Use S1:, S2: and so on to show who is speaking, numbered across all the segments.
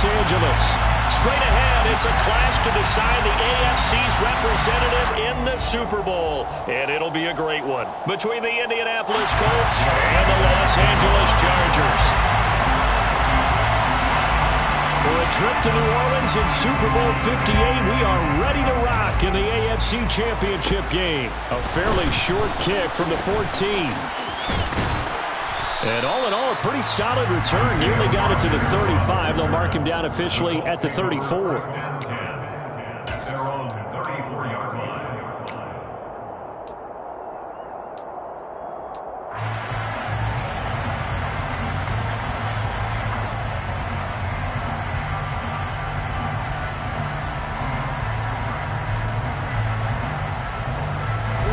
S1: Angeles.
S2: Straight ahead, it's a clash to decide the AFC's representative in the Super Bowl. And it'll be a great one between the Indianapolis Colts and the Los Angeles Chargers.
S1: For a trip to New Orleans in Super Bowl 58, we are ready to rock in the AFC Championship game. A fairly short kick from the 14. And all in all, a pretty solid return. Nearly got it to the 35. They'll mark him down officially at the 34.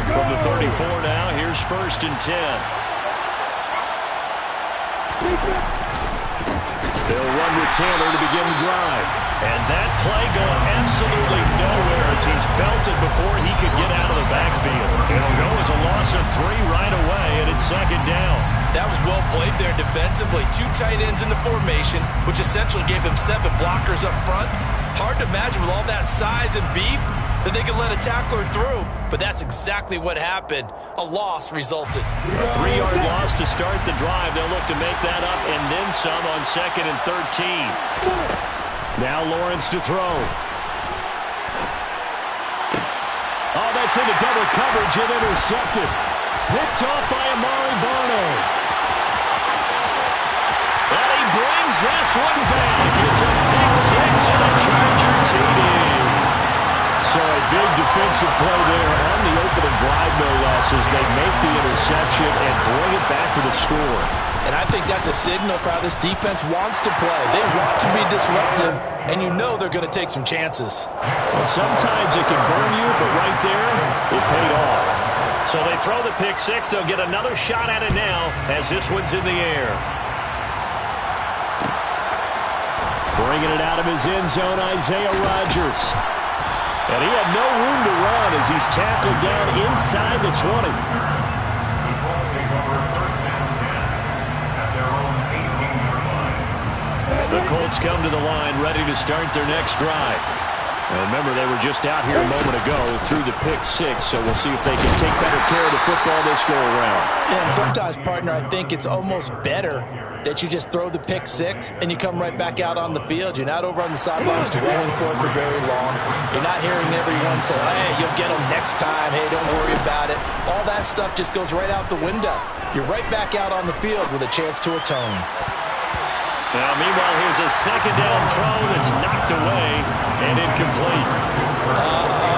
S2: From the 34 now, here's 1st and 10.
S1: They'll run with Taylor to begin the drive.
S2: And that play going absolutely nowhere as he's belted before he could get out of the backfield. It'll go as a loss of 3 right away, and it's 2nd down.
S3: That was well played there defensively. 2 tight ends in the formation, which essentially gave them 7 blockers up front. Hard to imagine with all that size and beef that they could let a tackler through. But that's exactly what happened. A loss resulted.
S2: A 3-yard loss to start the drive. They'll look to make that up and then some on 2nd and 13.
S1: Now Lawrence to throw. Oh, that's into double coverage and intercepted. Picked off by Amari Barno.
S2: And he brings this one back. It's a pick 6 and a Charger TD.
S1: So a big defensive play there on the opening drive, no less, as they make the interception and bring it back for the score.
S3: And I think that's a signal for how this defense wants to play. They want to be disruptive, and you know they're going to take some chances.
S1: Well, sometimes it can burn you, but right there, it paid off.
S2: So they throw the pick 6. They'll get another shot at it now as this one's in the air.
S1: Bringing it out of his end zone, Isaiah Rodgers. And he had no room to run as he's tackled down inside the 20.
S2: The Colts come to the line ready to start their next drive.
S1: And remember, they were just out here a moment ago through the pick 6, so we'll see if they can take better care of the football this go-around.
S3: Yeah, and sometimes, partner, I think it's almost better that you just throw the pick 6 and you come right back out on the field. You're not over on the sidelines dwelling for it for very long. You're not hearing everyone say, hey, you'll get them next time. Hey, don't worry about it. All that stuff just goes right out the window. You're right back out on the field with a chance to atone.
S2: Now, meanwhile, here's a 2nd down throw that's knocked away and incomplete.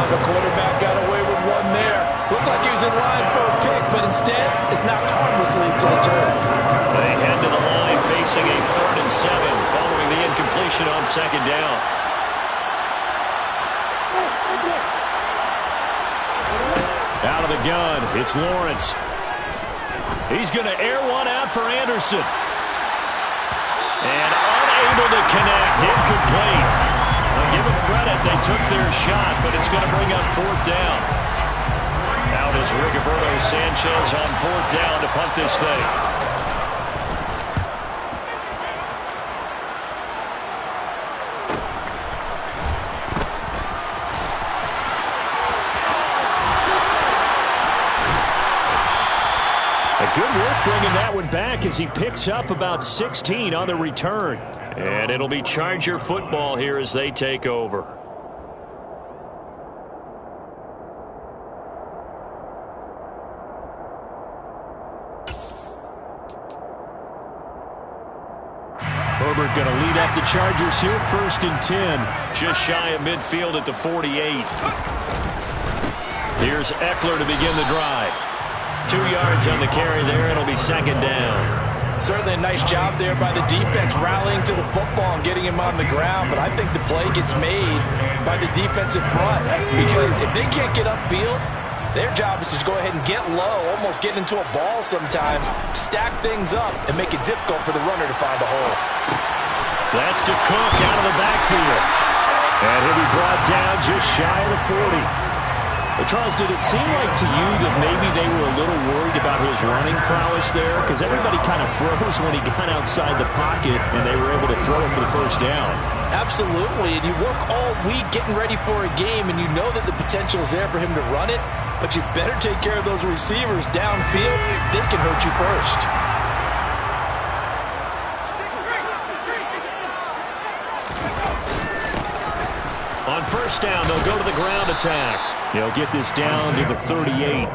S3: The quarterback got away with one there. Looked like he was in line for a pick, but instead is knocked harmlessly to the turf.
S2: They head to the line facing a 3rd and 7 following the incompletion on 2nd down.
S1: Out of the gun, it's Lawrence.
S2: He's going to air one out for Anderson. And unable to connect, incomplete. I'll give them credit, they took their shot, but it's going to bring up 4th down. Out is Rigoberto Sanchez on 4th down to punt this thing.
S1: Good work bringing that one back as he picks up about 16 on the return.
S2: And it'll be Charger football here as they take over.
S1: Herbert going to lead up the Chargers here, 1st and 10.
S2: Just shy of midfield at the 48. Here's Eckler to begin the drive. 2 yards on the carry there. It'll be 2nd down.
S3: Certainly a nice job there by the defense rallying to the football and getting him on the ground, but I think the play gets made by the defensive front because if they can't get upfield, their job is to go ahead and get low, almost get into a ball sometimes, stack things up, and make it difficult for the runner to find a hole.
S2: That's to Cook out of the backfield.
S1: And he'll be brought down just shy of the 40. But Charles, did it seem like to you that maybe they were a little worried about his running prowess there? Because everybody kind of froze when he got outside the pocket and they were able to throw it for the 1st down.
S3: Absolutely, and you work all week getting ready for a game, and you know that the potential is there for him to run it, but you better take care of those receivers downfield. They can hurt you first.
S1: On first down, they'll go to the ground attack. They'll get this down to the 38.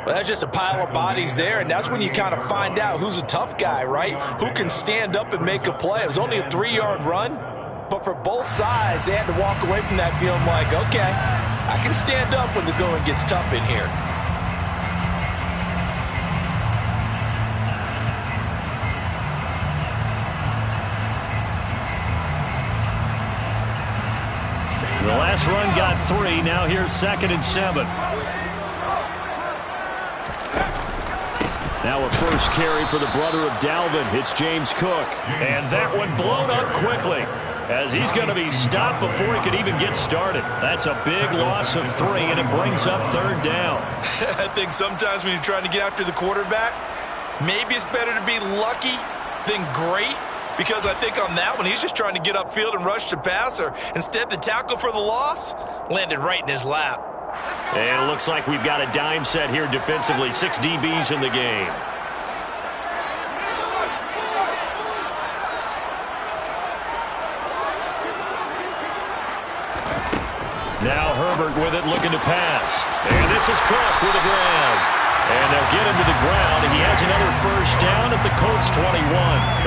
S3: Well, that's just a pile of bodies there, and that's when you kind of find out who's a tough guy, right? Who can stand up and make a play. It was only a 3-yard run, but for both sides, they had to walk away from that feeling like, okay, I can stand up when the going gets tough in here.
S1: The last run got 3. Now here's 2nd and 7. Now a first carry for the brother of Dalvin. It's James Cook.
S2: And that one blown up quickly, as he's going to be stopped before he could even get started. That's a big loss of 3, and it brings up 3rd down.
S3: I think sometimes when you're trying to get after the quarterback, maybe it's better to be lucky than great. Because I think on that one, he's just trying to get upfield and rush the passer. Instead, the tackle for the loss landed right in his lap.
S2: And it looks like we've got a dime set here defensively. 6 DBs in the game. Now Herbert with it, looking to pass. And this is Cook with the ground. And they'll get him to the ground. He has another first down at the Colts 21.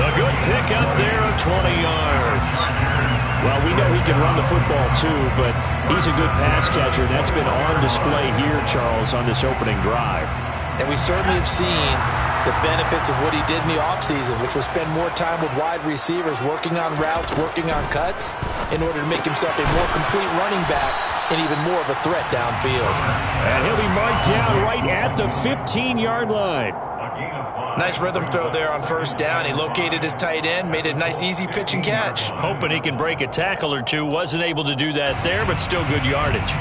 S2: A good pick up there of 20 yards.
S1: Well, we know he can run the football too, but he's a good pass catcher. That's been on display here, Charles, on this opening drive.
S3: And we certainly have seen the benefits of what he did in the offseason, which was spend more time with wide receivers, working on routes, working on cuts, in order to make himself a more complete running back and even more of a threat downfield.
S1: And he'll be marked down right at the 15-yard line.
S3: Nice rhythm throw there on first down. He located his tight end, made a nice easy pitch and catch.
S2: Hoping he can break a tackle or two. Wasn't able to do that there, but still good yardage.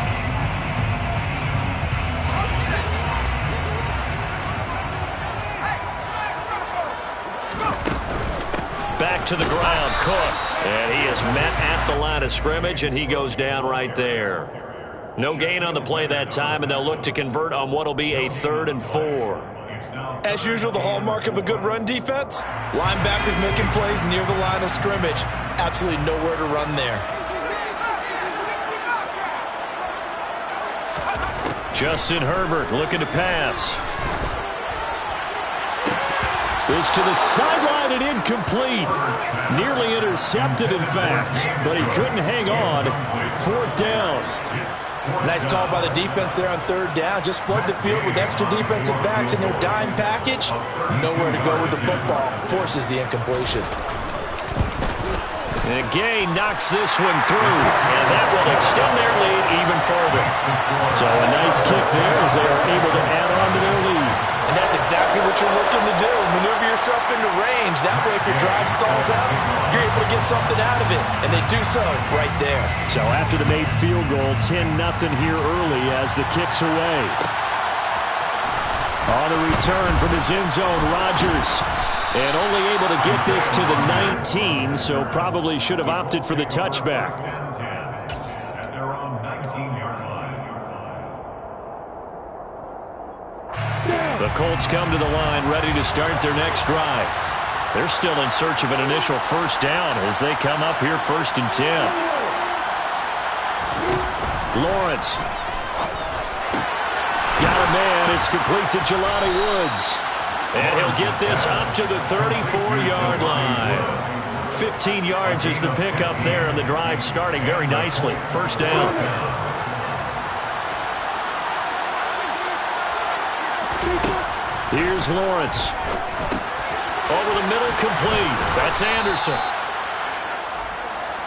S2: Back to the ground, Cook. And he is met at the line of scrimmage, and he goes down right there. No gain on the play that time, and they'll look to convert on what will be a 3rd and 4.
S3: As usual, the hallmark of a good run defense, linebackers making plays near the line of scrimmage. Absolutely nowhere to run there.
S2: Justin Herbert looking to pass.
S1: Is to the sideline and incomplete. Nearly intercepted, in fact, but he couldn't hang on. 4th down.
S3: Nice call by the defense there on 3rd down. Just flood the field with extra defensive backs in their dime package. Nowhere to go with the football. Forces the incompletion.
S2: And Gay knocks this one through, and that will extend their lead even further.
S1: So a nice kick there as they are able to add on to their lead.
S3: And that's exactly what you're looking to do. Maneuver yourself into range. That way, if your drive stalls out, you're able to get something out of it. And they do so right there.
S1: So after the made field goal, 10-0 here early as the kick's away. On the return from his end zone, Rodgers. And only able to get this to the 19, so probably should have opted for the touchback.
S2: The Colts come to the line ready to start their next drive. They're still in search of an initial first down as they come up here 1st and 10.
S1: Lawrence. Got a man. It's complete to Jelani Woods.
S2: And he'll get this up to the 34-yard line. 15 yards is the pickup there, and the drive starting very nicely. First down.
S1: Here's Lawrence.
S2: Over the middle, complete. That's Anderson.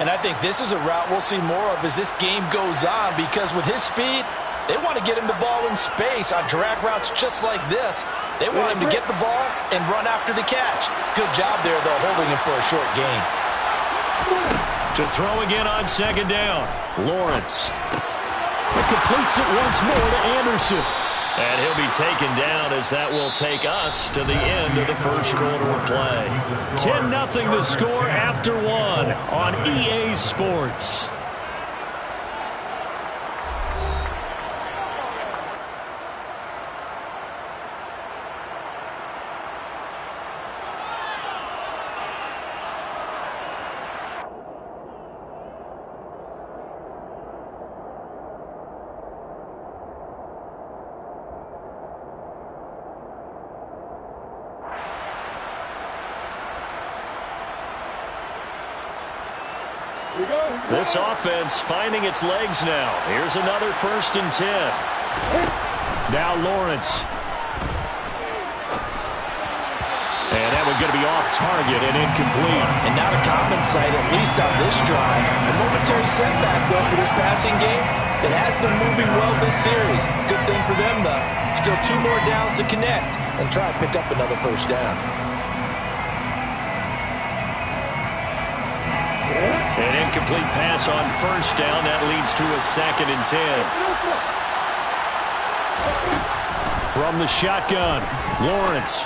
S3: And I think this is a route we'll see more of as this game goes on, because with his speed, they want to get him the ball in space on drag routes just like this. They want him to get the ball and run after the catch. Good job there, though, holding him for a short gain.
S2: To throw again on 2nd down.
S1: Lawrence. It completes it once more to Anderson.
S2: And he'll be taken down as that will take us to the end of the first quarter of play.
S1: 10-0 the score after one on EA Sports.
S2: This offense finding its legs now. Here's another 1st and 10.
S1: Now Lawrence. And that one's going to be off target and incomplete.
S3: And not a common sight, at least on this drive. A momentary setback, though, for this passing game that has been moving well this series. Good thing for them, though. Still 2 more downs to connect and try to pick up another 1st down.
S2: An incomplete pass on 1st down. That leads to a 2nd and 10.
S1: From the shotgun, Lawrence.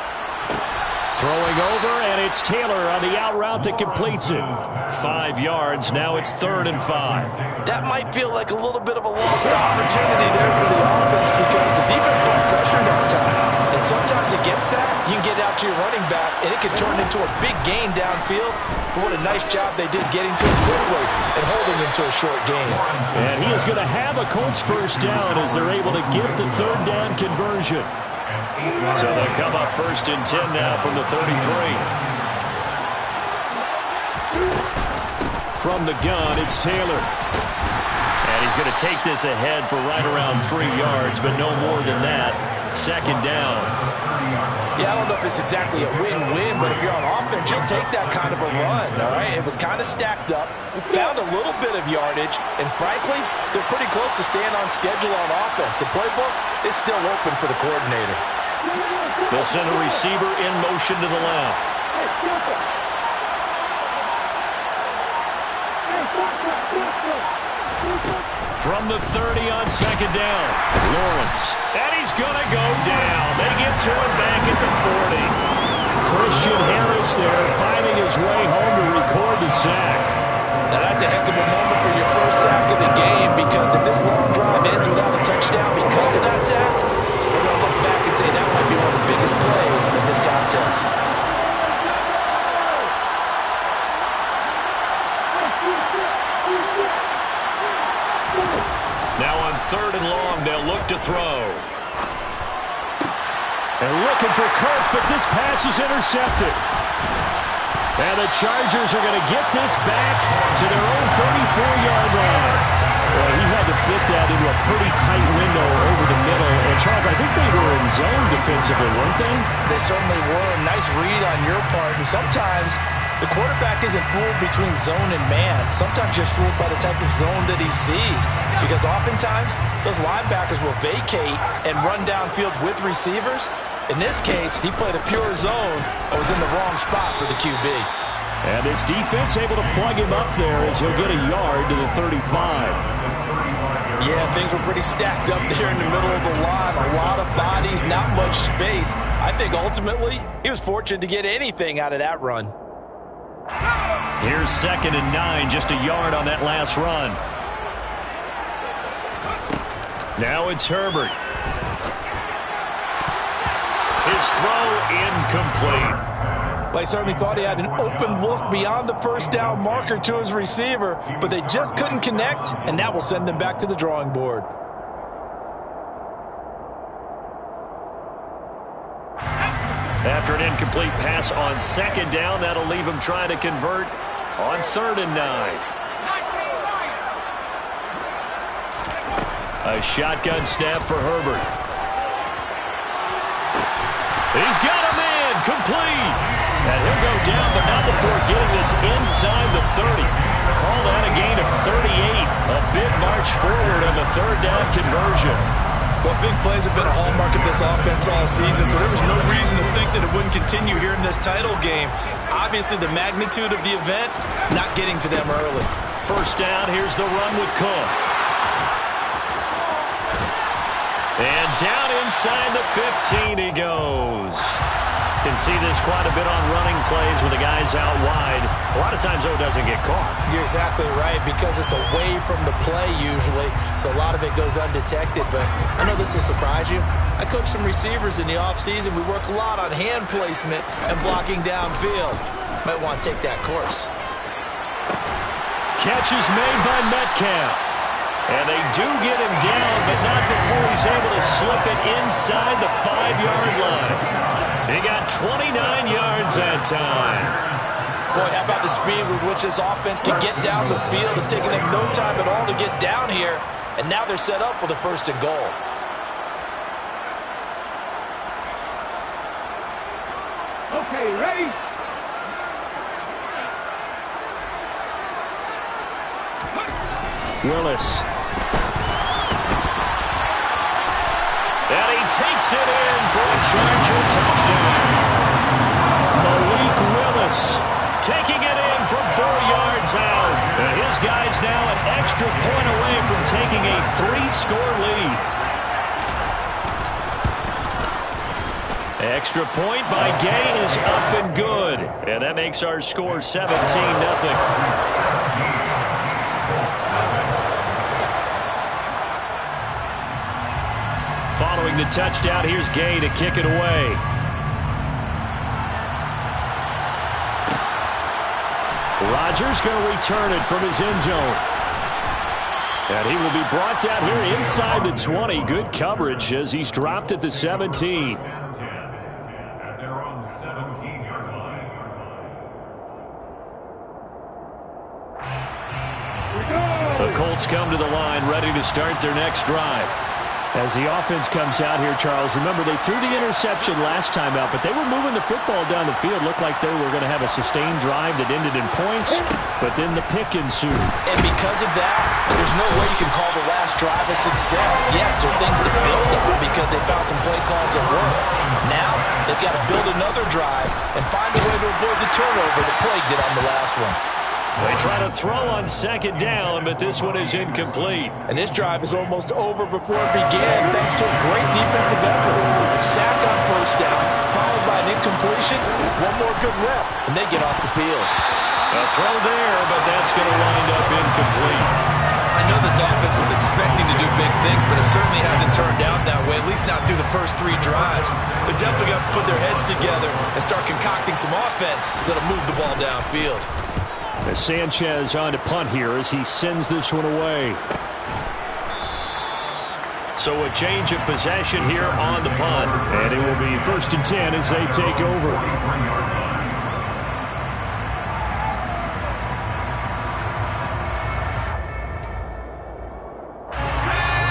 S1: Throwing over, and it's Taylor on the out route that completes it.
S2: 5 yards. Now it's 3rd and 5.
S3: That might feel like a little bit of a lost opportunity there for the offense because the defense brought pressure that time. And sometimes against that, you can get out to your running back, and it can turn into a big gain downfield. But what a nice job they did getting to it quickly and holding him to a short gain.
S1: And he is going to have a Colts 1st down as they're able to get the 3rd down conversion.
S2: So they'll come up 1st and 10 now from the 33.
S1: From the gun, it's Taylor.
S2: And he's going to take this ahead for right around 3 yards, but no more than that. 2nd down.
S3: Yeah, I don't know if it's exactly a win-win, but if you're on offense, you'll take that kind of a run, all right? It was kind of stacked up, found a little bit of yardage, and frankly, they're pretty close to staying on schedule on offense. The playbook is still open for the coordinator.
S2: They'll send a receiver in motion to the left. From the 30 on 2nd down, Lawrence. And he's going to go down. They get to him back at the 40.
S1: Christian Harris there finding his way home to record the sack.
S3: Now that's a heck of a moment for your 1st sack of the game because if this long drive ends without a touchdown because of that sack, we're going to look back and say that might be one of the biggest plays in this contest.
S2: Now on 3rd and long, they'll look to throw.
S1: They're looking for Kirk, but this pass is intercepted. And the Chargers are going to get this back to their own 34-yard line. Well, he had to fit that into a pretty tight window over the middle. And, Charles, I think they were in zone defensively, weren't they?
S3: They certainly were. A nice read on your part. And sometimes the quarterback isn't fooled between zone and man. Sometimes you're fooled by the type of zone that he sees. Because oftentimes, those linebackers will vacate and run downfield with receivers. In this case, he played a pure zone and was in the wrong spot for the QB.
S1: And this defense able to plug him up there as he'll get a yard to the 35.
S3: Yeah, things were pretty stacked up there in the middle of the line. A lot of bodies, not much space. I think ultimately he was fortunate to get anything out of that run.
S2: Here's 2nd and 9, just a yard on that last run. Now it's Herbert. His throw incomplete.
S3: Well, he certainly thought he had an open look beyond the 1st down marker to his receiver, but they just couldn't connect, and that will send them back to the drawing board.
S2: After an incomplete pass on 2nd down, that'll leave him trying to convert on 3rd and 9. A shotgun snap for Herbert. He's got a man, complete. And he'll go down, but not before getting this inside the 30. Call that a gain of 38. A big march forward on the 3rd down conversion.
S3: Well, big plays have been a hallmark of this offense all season, so there was no reason to think that it wouldn't continue here in this title game. Obviously, the magnitude of the event, not getting to them early.
S2: 1st down, here's the run with Cook. And down inside the 15 he goes. Can see this quite a bit on running plays with the guys out wide. A lot of times, though, it doesn't get caught.
S3: You're exactly right, because it's away from the play usually, so a lot of it goes undetected. But I know this will surprise you. I coach some receivers in the offseason. We work a lot on hand placement and blocking downfield. Might want to take that course.
S2: Catch is made by Metcalf. And they do get him down, but not before he's able to slip it inside the 5-yard line. He got 29 yards that time.
S3: Boy, how about the speed with which this offense can get down the field? It's taken them no time at all to get down here. And now they're set up with a 1st and goal.
S4: Okay, ready?
S2: Willis. And he takes it in for a Charger touchdown. Malik Willis taking it in from 4 yards out. And his guy's now an extra point away from taking a 3-score lead. Extra point by Gain is up and good. And that makes our score 17-0. Following the touchdown, here's Gay to kick it away. Rodgers going to return it from his end zone. And he will be brought down here inside the 20. Good coverage as he's dropped at the 17.
S4: At their own 17-yard line.
S2: The Colts come to the line, ready to start their next drive. As the offense comes out here, Charles, remember they threw the interception last time out, but they were moving the football down the field. Looked like they were going to have a sustained drive that ended in points, but then the pick ensued.
S3: And because of that, there's no way you can call the last drive a success. Yes, there are things to build on because they found some play calls that work. Now, they've got to build another drive and find a way to avoid the turnover that plagued it on the last one.
S2: They try to throw on 2nd down, but this one is incomplete.
S3: And this drive is almost over before it began, thanks to a great defensive effort. Sack on 1st down, followed by an incompletion. One more good rep, and they get off the field.
S2: A throw there, but that's going to wind up incomplete.
S3: I know this offense was expecting to do big things, but it certainly hasn't turned out that way, at least not through the first 3 drives. They're definitely going to put their heads together and start concocting some offense that'll move the ball downfield.
S2: As Sanchez on to punt here as he sends this one away. So a change of possession here on the punt. And it will be 1st and 10 as they take over.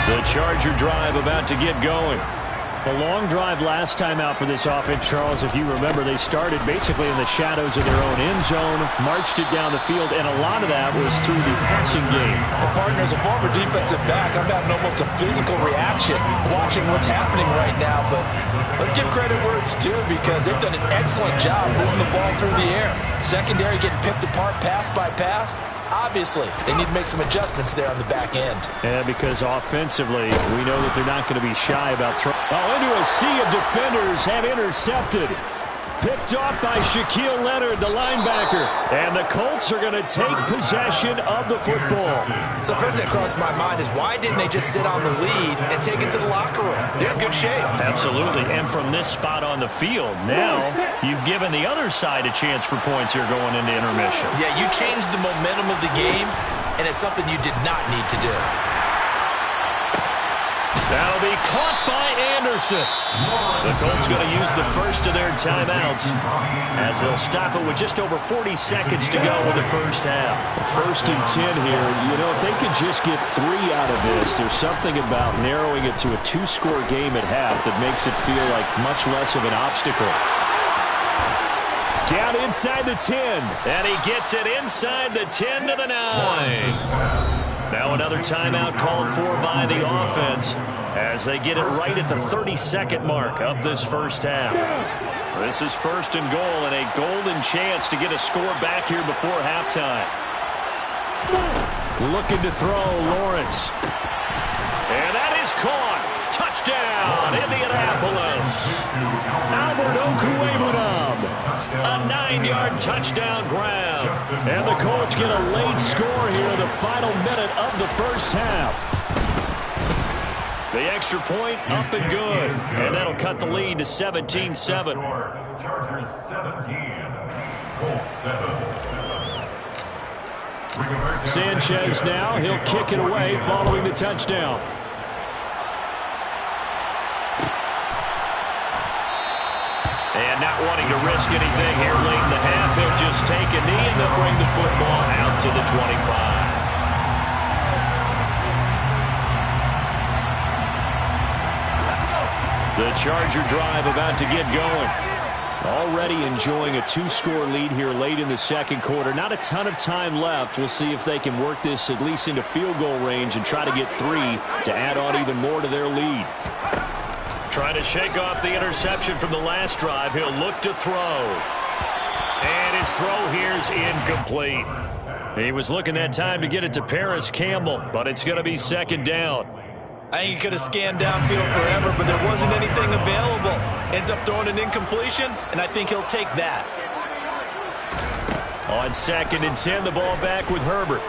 S2: The Charger drive about to get going. A long drive last time out for this offense, Charles. If you remember, they started basically in the shadows of their own end zone, marched it down the field, and a lot of that was through the passing game.
S3: And partner, as a former defensive back, I'm having almost a physical reaction watching what's happening right now. But let's give credit where it's due because they've done an excellent job moving the ball through the air. Secondary getting picked apart pass by pass. Obviously, they need to make some adjustments there on the back end.
S2: Yeah, because offensively, we know that they're not going to be shy about throwing. Into a sea of defenders have intercepted. Picked off by Shaquille Leonard, the linebacker. And the Colts are going to take possession of the football.
S3: So the first thing that crossed my mind is why didn't they just sit on the lead and take it to the locker room? They're in good shape.
S2: Absolutely. And from this spot on the field, now you've given the other side a chance for points here going into intermission.
S3: Yeah, you changed the momentum of the game, and it's something you did not need to do.
S2: That'll be caught by Anderson. The Colts going to use the first of their timeouts as they'll stop it with just over 40 seconds to go in the first half. 1st and 10 here. You know, if they could just get 3 out of this, there's something about narrowing it to a 2-score game at half that makes it feel like much less of an obstacle. Down inside the 10. And he gets it inside the 10 to the 9. Now another timeout called for by the offense as they get it right at the 32nd mark of this first half. This is 1st and goal and a golden chance to get a score back here before halftime. Looking to throw, Lawrence. And that is caught. Touchdown, Indianapolis.
S1: Albert Okwuegbunam.
S2: A 9-yard touchdown grab.
S1: And the Colts get a late score here in the final minute of the first half.
S2: The extra point up and good. And that'll cut the lead to 17-7.
S4: Chargers 17, Colts 7.
S1: Sanchez now, he'll kick it away following the touchdown.
S2: And not wanting to risk anything here late in the half, he'll just take a knee and they'll bring the football out to the 25. The Charger drive about to get going.
S1: Already enjoying a 2-score lead here late in the second quarter. Not a ton of time left. We'll see if they can work this at least into field goal range and try to get 3 to add on even more to their lead.
S2: Trying to shake off the interception from the last drive. He'll look to throw. And his throw here's incomplete. He was looking that time to get it to Paris Campbell, but it's going to be second down.
S3: I think he could have scanned downfield forever, but there wasn't anything available. Ends up throwing an incompletion, and I think he'll take that.
S2: On 2nd and 10, the ball back with Herbert.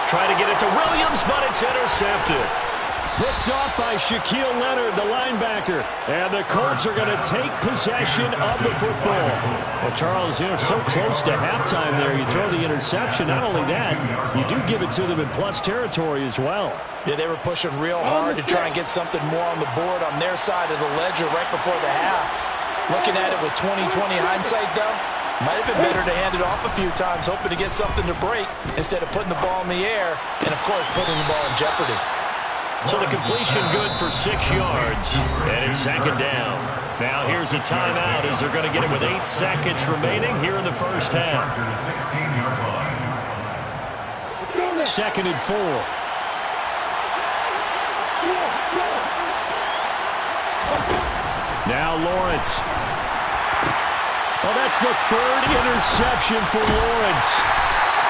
S2: Try to get it to Williams, but it's intercepted.
S1: Picked off by Shaquille Leonard, the linebacker. And the Colts are going to take possession of the football. Well, Charles, so close to halftime there. You throw the interception. Not only that, you do give it to them in plus territory as well.
S3: Yeah, they were pushing real hard to try and get something more on the board on their side of the ledger right before the half. Looking at it with 20/20 hindsight, though, might have been better to hand it off a few times, hoping to get something to break instead of putting the ball in the air and, of course, putting the ball in jeopardy.
S2: So the completion good for 6 yards, and it's second down. Now here's a timeout as they're going to get it with 8 seconds remaining here in the first half.
S4: 16-yard line.
S1: 2nd and 4. Now Lawrence. Well, that's the 3rd interception for Lawrence.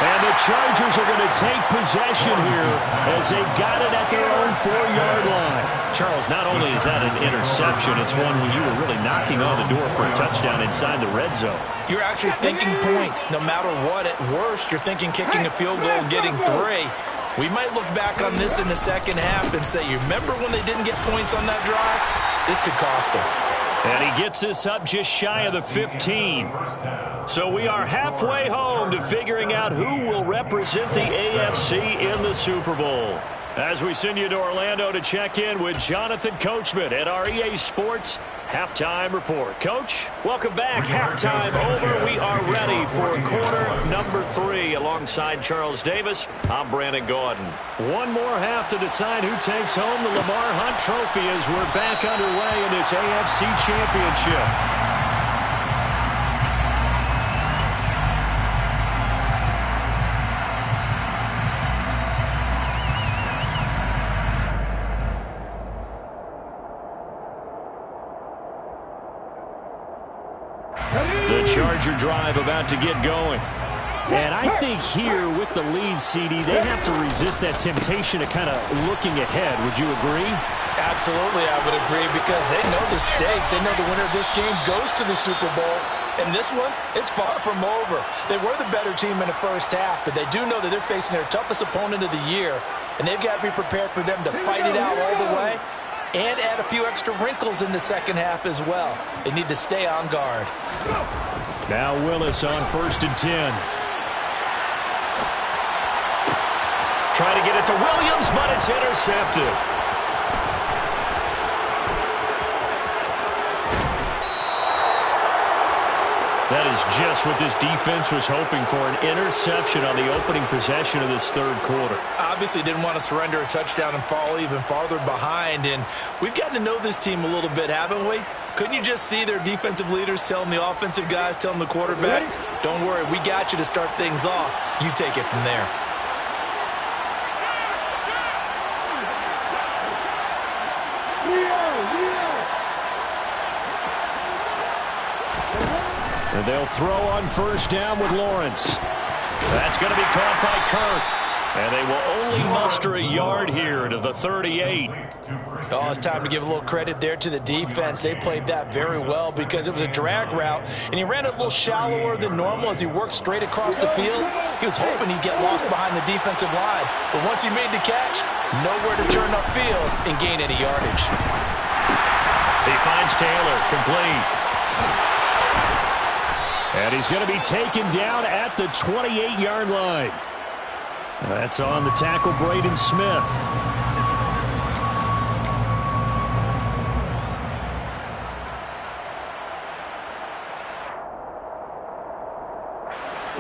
S1: And the Chargers are going to take possession here as they've got it at their own 4-yard line.
S2: Charles, not only is that an interception, it's one when you were really knocking on the door for a touchdown inside the red zone.
S3: You're actually thinking points. No matter what, at worst, you're thinking kicking a field goal and getting 3. We might look back on this in the second half and say, you remember when they didn't get points on that drive? This could cost them.
S2: And he gets this up just shy of the 15. So we are halfway home to figuring out who will represent the AFC in the Super Bowl. As we send you to Orlando to check in with Jonathan Coachman at our EA Sports Halftime Report. Coach, welcome back. Halftime over. We are ready for quarter number 3. Alongside Charles Davis, I'm Brandon Gaudin.
S1: One more half to decide who takes home the Lamar Hunt Trophy as we're back underway in this AFC Championship.
S2: The Charger drive about to get going.
S1: And I think here with the lead, CD, they have to resist that temptation of kind of looking ahead. Would you agree?
S3: Absolutely, I would agree, because they know the stakes. They know the winner of this game goes to the Super Bowl. And this one, it's far from over. They were the better team in the first half, but they do know that they're facing their toughest opponent of the year, and they've got to be prepared for them to fight it out all the way and add a few extra wrinkles in the second half as well. They need to stay on guard.
S1: Now Willis on 1st and 10.
S2: Trying to get it to Williams, but it's intercepted. That is just what this defense was hoping for, an interception on the opening possession of this third quarter.
S3: Obviously didn't want to surrender a touchdown and fall even farther behind, and we've gotten to know this team a little bit, haven't we? Couldn't you just see their defensive leaders telling the offensive guys, telling the quarterback, don't worry, we got you to start things off. You take it from there.
S1: And they'll throw on 1st down with Lawrence.
S2: That's going to be caught by Kirk. And they will only muster a yard here to the 38.
S3: Oh, it's time to give a little credit there to the defense. They played that very well because it was a drag route, and he ran it a little shallower than normal as he worked straight across the field. He was hoping he'd get lost behind the defensive line, but once he made the catch, nowhere to turn upfield and gain any yardage.
S2: He finds Taylor, complete.
S1: And he's going to be taken down at the 28-yard line. That's on the tackle, Braden Smith.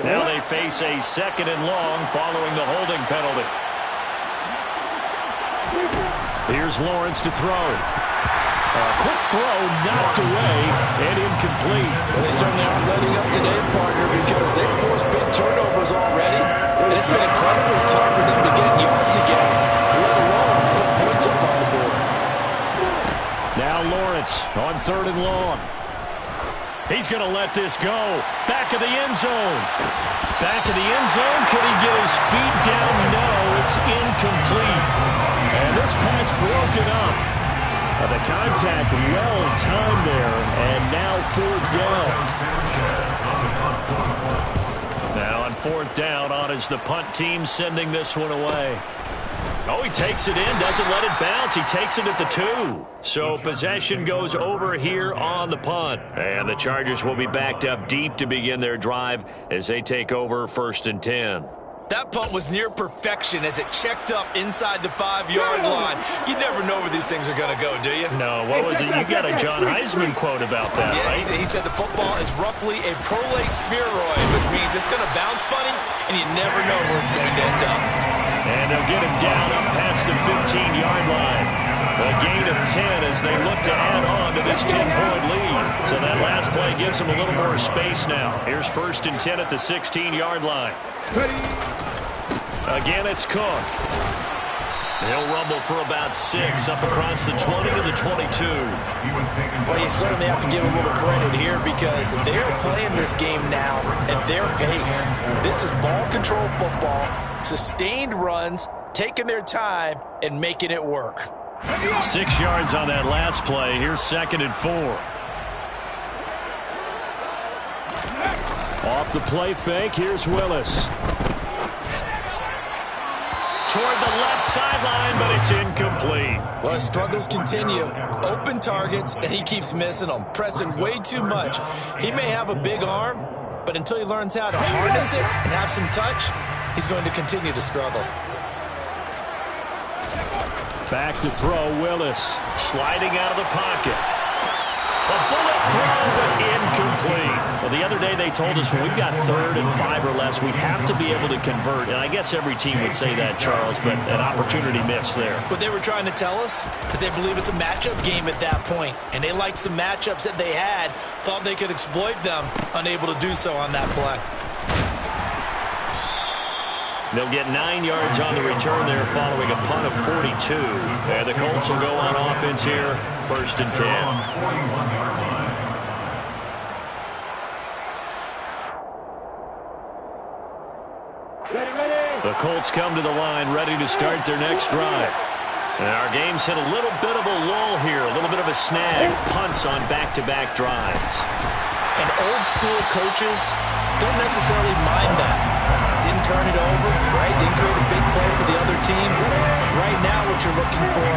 S2: Now they face a 2nd and long following the holding penalty.
S1: Here's Lawrence to throw. A quick throw, knocked away, and incomplete.
S3: Well, they certainly aren't letting up today, partner, because they've forced big turnovers already, and it's been incredibly tough for them to get yards against, let alone put points up on the board.
S1: Now Lawrence on 3rd and long.
S2: He's going to let this go. Back of the end zone. Back of the end zone. Could he get his feet down? No, it's incomplete.
S1: And this pass broken up. The contact well timed there, and now 4th down.
S2: Now on 4th down, on is the punt team sending this one away. Oh, he takes it in, doesn't let it bounce. He takes it at the 2. So possession goes over here on the punt. And the Chargers will be backed up deep to begin their drive as they take over 1st and 10.
S3: That punt was near perfection as it checked up inside the 5-yard line. You never know where these things are going to go, do you?
S2: No, what was it? You got a John Heisman quote about that,
S3: yeah,
S2: right?
S3: He said the football is roughly a prolate spheroid, which means it's going to bounce funny, and you never know where it's going to end up.
S2: And they'll get him down up past the 15-yard line. A gain of 10 as they look to add on to this 10-point lead. So that last play gives them a little more space now. Here's 1st and 10 at the 16-yard line. Again, it's Cook. He'll rumble for about 6 up across the 20 to the 22.
S3: Well, you certainly have to give a little credit here because they're playing this game now at their pace. This is ball control football, sustained runs, taking their time, and making it work.
S2: 6 yards on that last play. Here's 2nd and 4.
S1: Off the play fake, here's Willis.
S2: Toward the left sideline, but it's incomplete.
S3: Well, his struggles continue. Open targets, and he keeps missing them, pressing way too much. He may have a big arm, but until he learns how to harness it and have some touch, he's going to continue to struggle.
S1: Back to throw, Willis.
S2: Sliding out of the pocket. A bullet throw, but incomplete. Well, the other day they told us when we've got 3rd and 5 or less, we have to be able to convert. And I guess every team would say that, Charles, but an opportunity missed there.
S3: What they were trying to tell us is they believe it's a matchup game at that point. And they liked some matchups that they had, thought they could exploit them, unable to do so on that play.
S2: They'll get 9 yards on the return there following a punt of 42. And the Colts will go on offense here, 1st and 10. The Colts come to the line ready to start their next drive. And our game's hit a little bit of a lull here, a little bit of a snag. Punts on back-to-back drives.
S3: And old school coaches don't necessarily mind that. Didn't turn it over, right? Didn't create a big play for the other team. Right now what you're looking for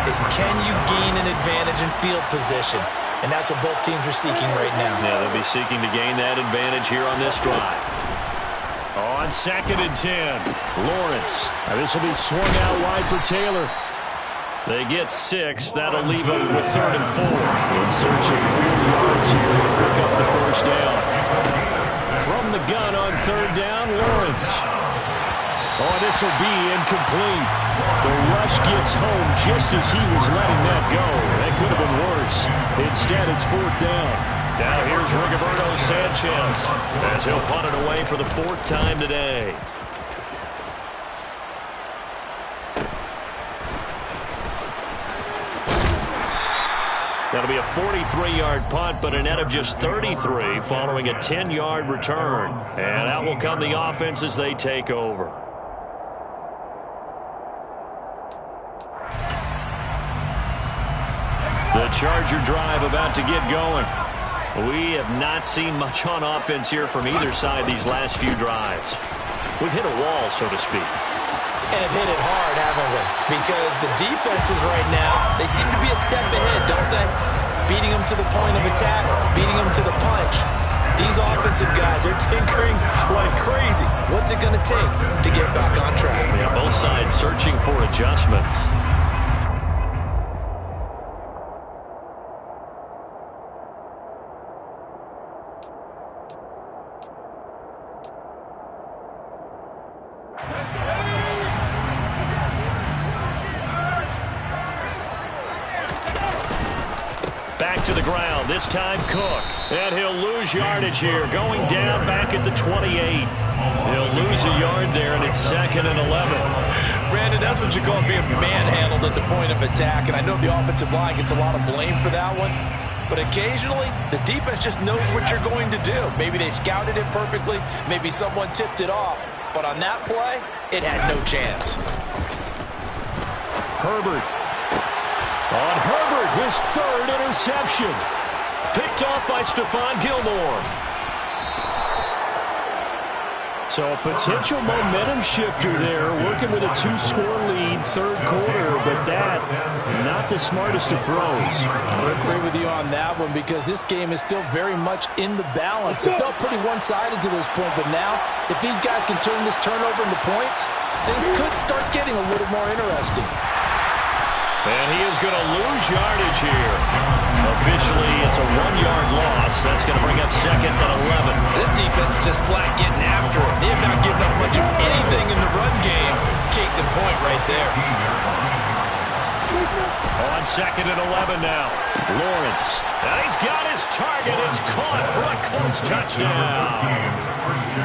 S3: is can you gain an advantage in field position? And that's what both teams are seeking right now.
S2: Yeah, they'll be seeking to gain that advantage here on this drive. On 2nd and 10, Lawrence.
S1: This will be swung out wide for Taylor.
S2: They get 6. That'll leave them with 3rd and 4.
S1: In search of 4 yards here to pick up the 1st down. From the gun on 3rd down, Lawrence. Oh, this will be incomplete. The rush gets home just as he was letting that go. That could have been worse. Instead, it's 4th down.
S2: Now here's Rigoberto Sanchez as he'll punt it away for the 4th time today. That'll be a 43-yard punt, but a net of just 33 following a 10-yard return. And out will come the offense as they take over. The Charger drive about to get going. We have not seen much on offense here from either side these last few drives. We've hit a wall, so to speak.
S3: And have hit it hard, haven't we? Because the defenses right now, they seem to be a step ahead, don't they? Beating them to the point of attack, beating them to the punch. These offensive guys are tinkering like crazy. What's it going to take to get back on track?
S2: Yeah, both sides searching for adjustments. Back to the ground, this time Cook. And he'll lose yardage here, going down back at the 28. He'll lose a yard there, and it's 2nd and 11.
S3: Brandon, that's what you call being manhandled at the point of attack, and I know the offensive line gets a lot of blame for that one, but occasionally the defense just knows what you're going to do. Maybe they scouted it perfectly, maybe someone tipped it off, but on that play, it had no chance.
S1: Herbert. On Herbert, his 3rd interception.
S2: Picked off by Stephon Gilmore.
S1: So a potential momentum shifter there, working with a 2-score lead, 3rd quarter, but that, not the smartest of throws.
S3: I agree with you on that one because this game is still very much in the balance. It felt pretty one-sided to this point, but now, if these guys can turn this turnover into points, things could start getting a little more interesting.
S2: And he is going to lose yardage here. Officially, it's a 1-yard loss. That's going to bring up 2nd and 11.
S3: This defense is just flat getting after it. They have not given up much of anything in the run game. Case in point right there.
S2: On 2nd and 11 now. Lawrence. And he's got his target. It's caught for a Colts touchdown.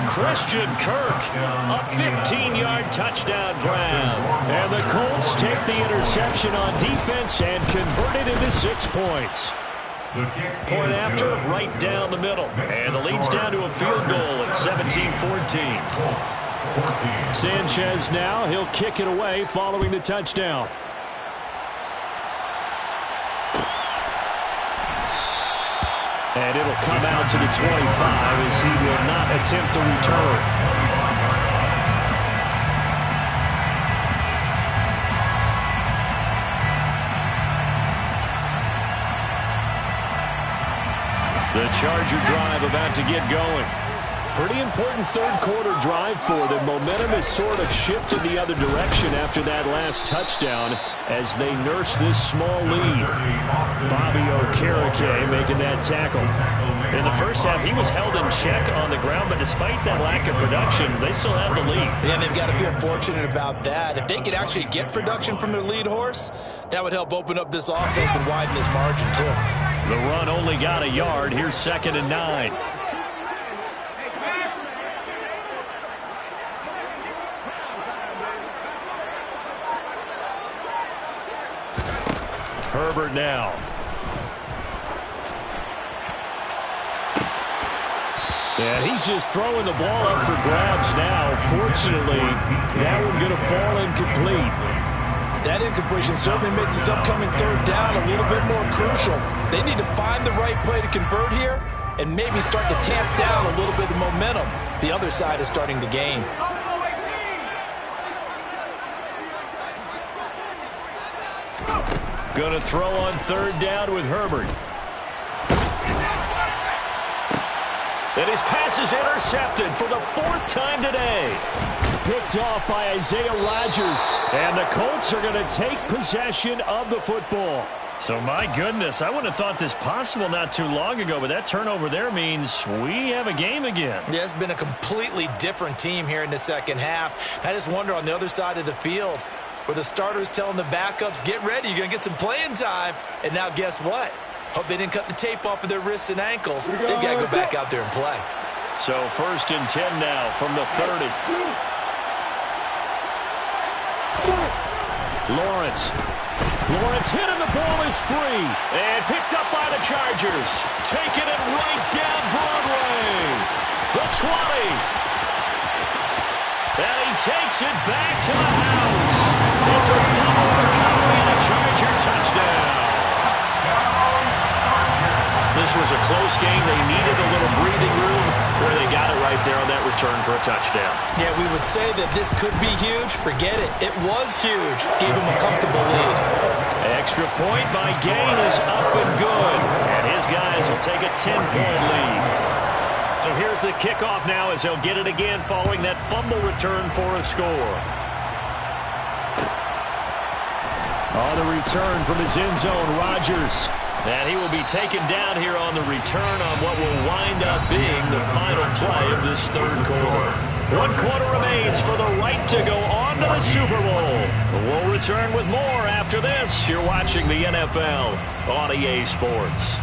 S2: Christian Kirk, a 15-yard touchdown grab.
S1: And the Colts take the interception on defense and convert it into 6 points.
S2: Point after, right down the middle. And the lead's down to a field goal at 17-14.
S1: Sanchez now, he'll kick it away following the touchdown. And it'll come out to the 25 as he will not attempt a return.
S2: The Charger drive about to get going.
S1: Pretty important 3rd quarter drive for them. Momentum has sort of shifted the other direction after that last touchdown as they nurse this small lead. Bobby Okereke making that tackle.
S2: In the first half, he was held in check on the ground, but despite that lack of production, they still have the lead.
S3: Yeah, they've got to feel fortunate about that. If they could actually get production from their lead horse, that would help open up this offense and widen this margin too.
S2: The run only got a yard. Here's 2nd and 9. Herbert now.
S1: And he's just throwing the ball up for grabs now. Fortunately, that one going to fall incomplete.
S3: That incompletion certainly makes this upcoming 3rd down a little bit more crucial. They need to find the right play to convert here and maybe start to tamp down a little bit of momentum the other side is starting to gain.
S2: Going to throw on 3rd down with Herbert. And his pass is intercepted for the 4th time today.
S1: Picked off by Isaiah Rodgers. And the Colts are going to take possession of the football.
S2: So, my goodness, I wouldn't have thought this possible not too long ago, but that turnover there means we have a game again.
S3: Yeah, it's been a completely different team here in the 2nd half. I just wonder on the other side of the field, where the starters telling the backups, get ready, you're going to get some playing time. And now guess what? Hope they didn't cut the tape off of their wrists and ankles. They've got to go back out there and play.
S2: So 1st and 10 now from the 30.
S1: Lawrence hit and the ball is free.
S2: And picked up by the Chargers. Taking it right down Broadway. The 20. And he takes it back to the house. It's a fumble recovery and a Charger touchdown. this was a close game. They needed a little breathing room where they got it right there on that return for a touchdown.
S3: Yeah, we would say that this could be huge. Forget it. It was huge. Gave him a comfortable lead.
S2: Extra point by Gain is up and good. And his guys will take a 10-point lead. So here's the kickoff now as they'll get it again following that fumble return for a score.
S1: On the return from his end zone, Rodgers.
S2: And he will be taken down here on the return on what will wind up being the final play of this third quarter. 1 quarter remains for the right to go on to the Super Bowl. We'll return with more after this. You're watching the NFL on EA Sports.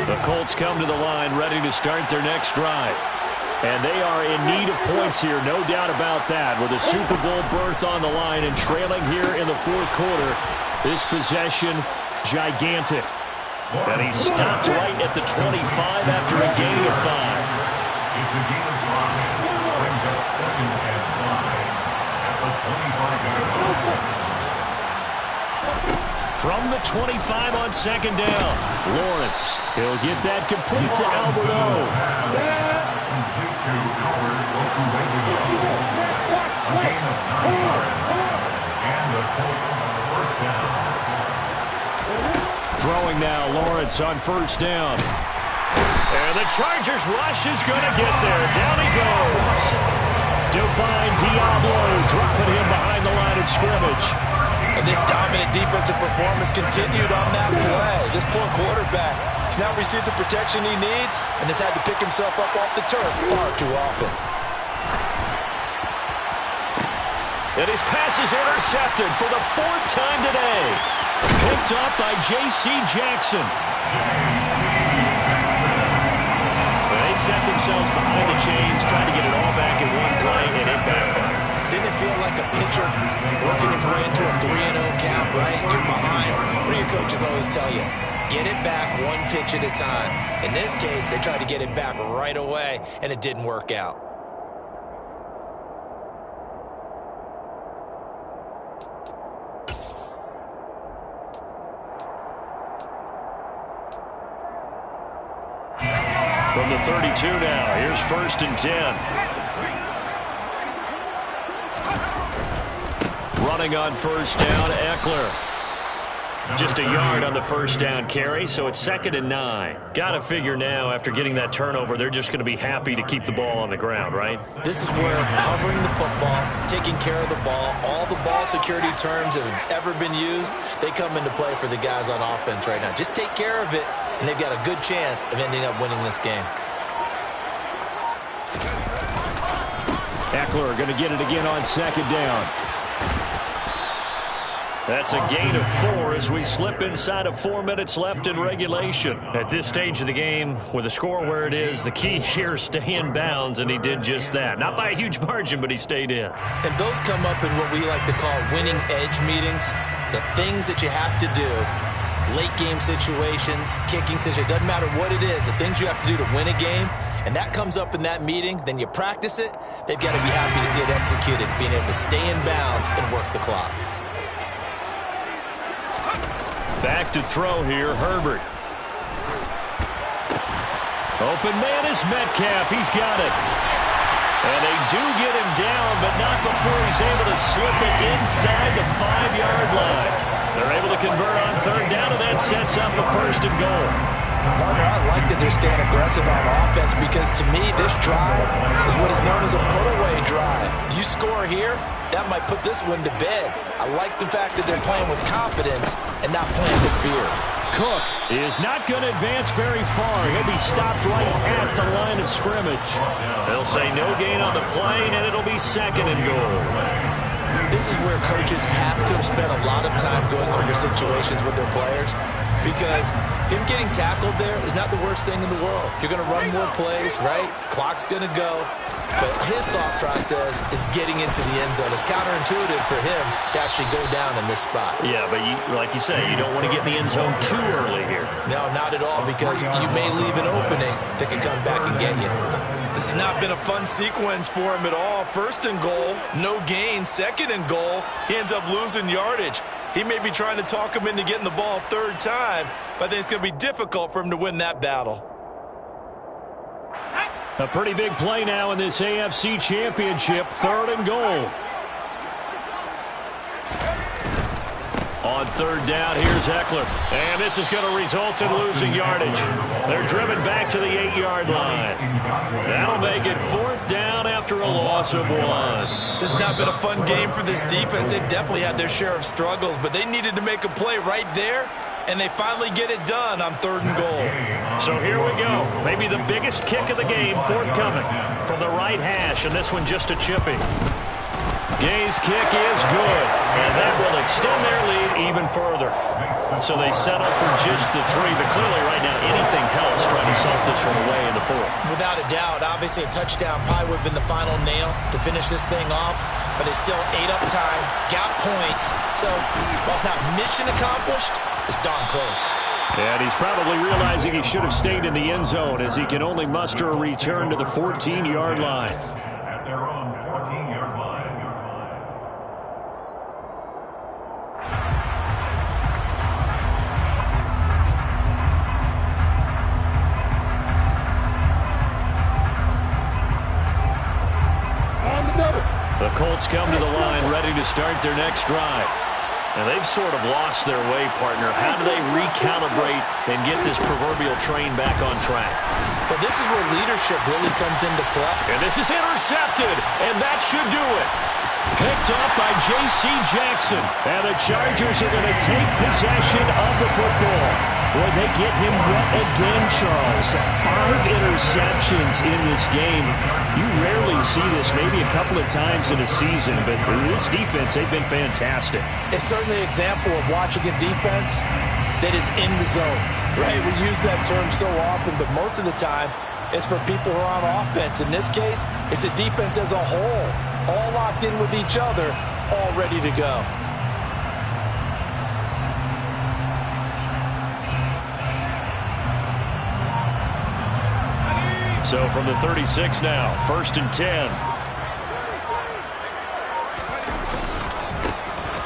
S2: The Colts come to the line ready to start their next drive.
S1: And they are in need of points here, no doubt about that. With a Super Bowl berth on the line and trailing here in the fourth quarter, this possession, gigantic.
S2: And he stopped right at the 25 after a gain of 5.
S4: It's a gain of 5. Brings up 2nd and 5 at the 25-yard line.
S1: From the 25 on 2nd down, Lawrence. He'll get that complete to Alberto.
S4: Complete to Albert Okwuegbunam. A gain of 9 yards. And the Colts first down.
S1: Throwing now, Lawrence on 1st down.
S2: And the Chargers rush is going to get there. Down he goes.
S1: Divine Diablo dropping him behind the line of scrimmage.
S3: And this dominant defensive performance continued on that play. This poor quarterback has not received the protection he needs and has had to pick himself up off the turf far too often.
S2: And his pass is intercepted for the 4th time today. Picked up by J.C. Jackson. They set themselves behind the chains, trying to get it all back in one play, and it backfired.
S3: Didn't it feel like a pitcher working his way into a 3-0 count, right? You're behind. What do your coaches always tell you? Get it back one pitch at a time. In this case, they tried to get it back right away, and it didn't work out.
S2: From the 32 now, here's 1st and 10. Running on 1st down, Eckler. Just a yard on the 1st down carry, so it's 2nd and 9. Got to figure now, after getting that turnover, they're just going to be happy to keep the ball on the ground, right?
S3: This is where covering the football, taking care of the ball, all the ball security terms that have ever been used, they come into play for the guys on offense right now. Just take care of it, and they've got a good chance of ending up winning this game.
S1: Eckler going to get it again on 2nd down.
S2: That's a gain of 4 as we slip inside of 4 minutes left in regulation. At this stage of the game, with the score where it is, the key here is stay in bounds, and he did just that. Not by a huge margin, but he stayed in.
S3: And those come up in what we like to call winning edge meetings. The things that you have to do, late game situations, kicking situations, doesn't matter what it is, the things you have to do to win a game, and that comes up in that meeting, then you practice it, they've got to be happy to see it executed, being able to stay in bounds and work the clock.
S2: Back to throw here, Herbert. Open man is Metcalf. He's got it. And they do get him down, but not before he's able to slip it inside the 5-yard line. They're able to convert on 3rd down, and that sets up a 1st and goal.
S3: Partner, I like that they're staying aggressive on offense because, to me, this drive is what is known as a put-away drive. You score here, that might put this one to bed. I like the fact that they're playing with confidence and not playing with fear.
S1: Cook is not going to advance very far. He'll be stopped right at the line of scrimmage.
S2: They'll say no gain on the play, and it'll be 2nd and goal.
S3: This is where coaches have to have spent a lot of time going over situations with their players, because him getting tackled there is not the worst thing in the world. You're going to run more plays, right? Clock's going to go. But his thought process is getting into the end zone. It's counterintuitive for him to actually go down in this spot.
S2: Yeah, but like you say, you don't want to get in the end zone too early here.
S3: No, not at all, because you may leave an opening that can come back and get you. This has not been a fun sequence for him at all. First and goal, no gain. Second and goal, he ends up losing yardage. He may be trying to talk him into getting the ball third time, but I think it's going to be difficult for him to win that battle.
S1: A pretty big play now in this AFC Championship. 3rd and goal.
S2: On 3rd down, here's Ekeler. And this is going to result in losing yardage. They're driven back to the 8-yard line. That'll make it 4th down after a loss of 1.
S3: This has not been a fun game for this defense. They've definitely had their share of struggles, but they needed to make a play right there, and they finally get it done on 3rd and goal.
S2: So here we go. Maybe the biggest kick of the game forthcoming from the right hash, and this one just a chippy. Gay's kick is good, and that will extend their lead even further. So they settle for just the 3, but clearly right now anything helps trying to salt this one away in the 4th.
S3: Without a doubt, obviously a touchdown probably would have been the final nail to finish this thing off, but it's still ate up time, got points. So while it's not mission accomplished, it's darn close.
S1: And he's probably realizing he should have stayed in the end zone as he can only muster a return to the 14-yard line.
S4: At their own 14-yard line.
S2: The Colts come to the line ready to start their next drive. And they've sort of lost their way, partner. How do they recalibrate and get this proverbial train back on track?
S3: But this is where leadership really comes into play.
S2: And this is intercepted, and that should do it.
S1: Picked off by J.C. Jackson. And the Chargers are going to take possession of the football. Boy, they get him yet again, Charles. 5 interceptions in this game. You rarely see this, maybe a couple of times in a season, but this defense, they've been fantastic.
S3: It's certainly an example of watching a defense that is in the zone, right? We use that term so often, but most of the time, it's for people who are on offense. In this case, it's a defense as a whole, all locked in with each other, all ready to go.
S2: So from the 36 now, 1st and 10.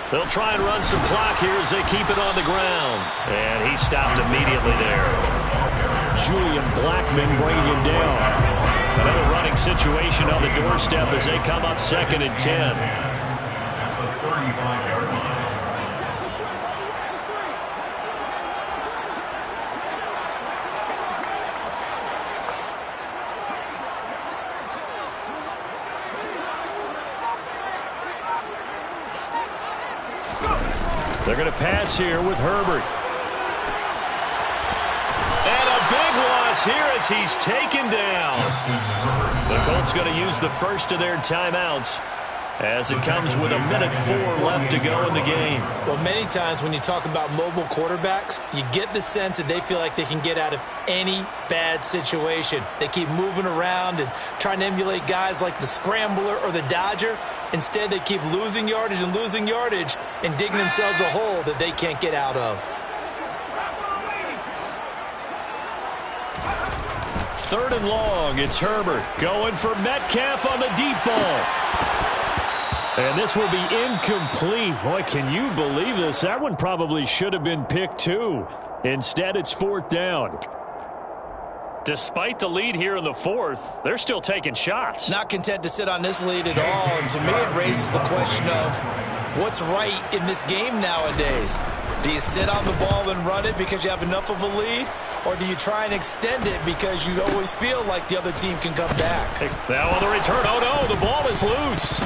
S2: They'll try and run some clock here as they keep it on the ground. And he stopped immediately there.
S1: Julian Blackmon bringing him down.
S2: Another running situation on the doorstep as they come up 2nd and 10.
S4: At the 35-yard line.
S2: They're going to pass here with Herbert. And a big loss here as he's taken down. The Colts going to use the first of their timeouts as it comes with 1:04 left to go in the game.
S3: Well, many times when you talk about mobile quarterbacks, you get the sense that they feel like they can get out of any bad situation. They keep moving around and trying to emulate guys like the Scrambler or the Dodger. Instead, they keep losing yardage and digging themselves a hole that they can't get out of.
S2: 3rd and long, it's Herbert going for Metcalf on the deep ball.
S1: And this will be incomplete. Boy, can you believe this? That one probably should have been picked too. Instead, it's 4th down.
S2: Despite the lead here in the 4th, they're still taking shots.
S3: Not content to sit on this lead at all, and to me it raises the question of what's right in this game nowadays. Do you sit on the ball and run it because you have enough of a lead, or do you try and extend it because you always feel like the other team can come back?
S2: Now on the return, oh no, the ball is loose.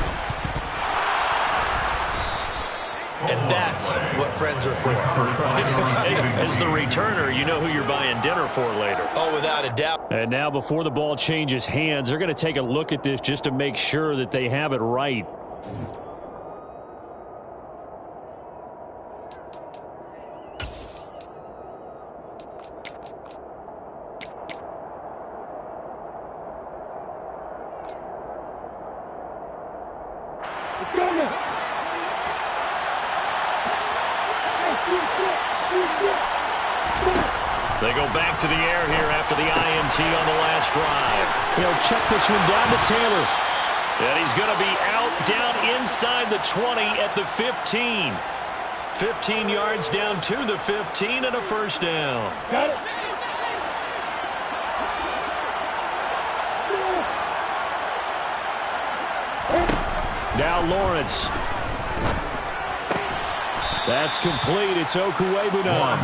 S3: And that's what friends are for.
S2: As the returner, you know who you're buying dinner for later.
S3: Oh, without a doubt.
S1: And now before the ball changes hands, they're going to take a look at this just to make sure that they have it right.
S2: They go back to the air here after the INT on the last drive.
S1: He'll check this one down to Taylor.
S2: And he's going to be out down inside the 20 at the 15. 15 yards down to the 15 and a first down.
S5: Got it.
S1: Now Lawrence. That's complete. It's Okuebunan.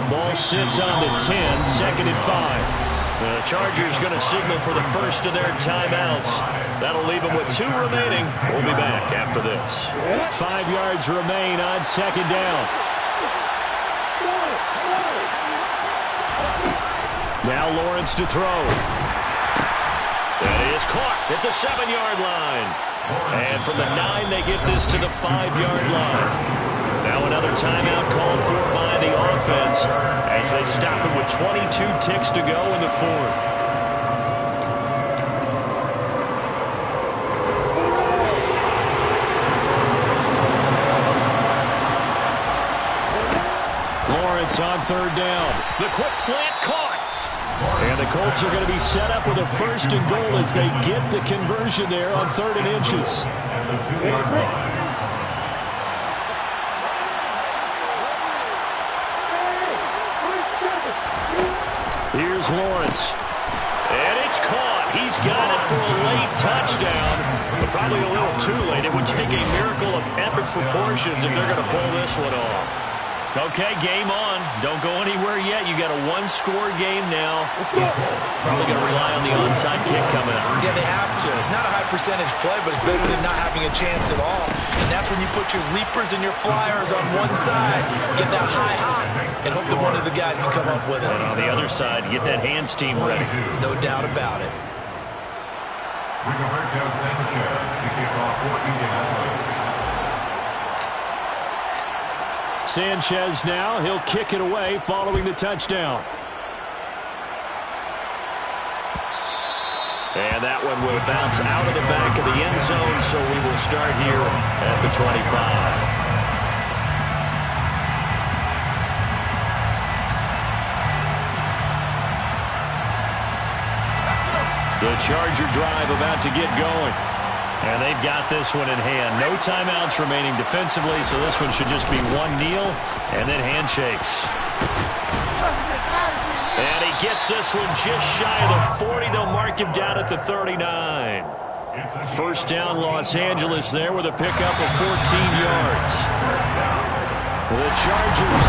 S1: Ball sits on the 10, second and 5.
S2: The Chargers going to signal for the first of their timeouts. That'll leave them with 2 remaining. We'll be back after this.
S1: 5 yards remain on second down. Now Lawrence to throw.
S2: That is caught at the 7-yard line. And from the 9, they get this to the 5-yard line. Now another timeout called for by the offense as they stop it with 22 ticks to go in the 4th.
S1: Lawrence on third down.
S2: The quick slant caught.
S1: And the Colts are going to be set up with a first and goal as they get the conversion there on 3rd and inches.
S2: Here's Lawrence. And it's caught. He's got it for a late touchdown. But probably a little too late. It would take a miracle of epic proportions if they're going to pull this one off. Okay, game on. Don't go anywhere yet. You got a 1-score game now. Probably going to rely on the onside kick coming up.
S3: Yeah, they have to. It's not a high percentage play, but it's better than not having a chance at all. And that's when you put your leapers and your flyers on one side, get that high hop, and hope that one of the guys can come up with it.
S2: And on the other side, get that hands team ready.
S3: No doubt about it.
S4: Rigoberto Sanchez to kick off for Indianapolis.
S1: Sanchez now, he'll kick it away following the touchdown.
S2: And that one will bounce out of the back of the end zone, so we will start here at the 25. The Charger drive about to get going. And they've got this one in hand. No timeouts remaining defensively, so this one should just be one kneel and then handshakes. And he gets this one just shy of the 40. They'll mark him down at the 39. First down, Los Angeles there with a pickup of 14 yards. The Chargers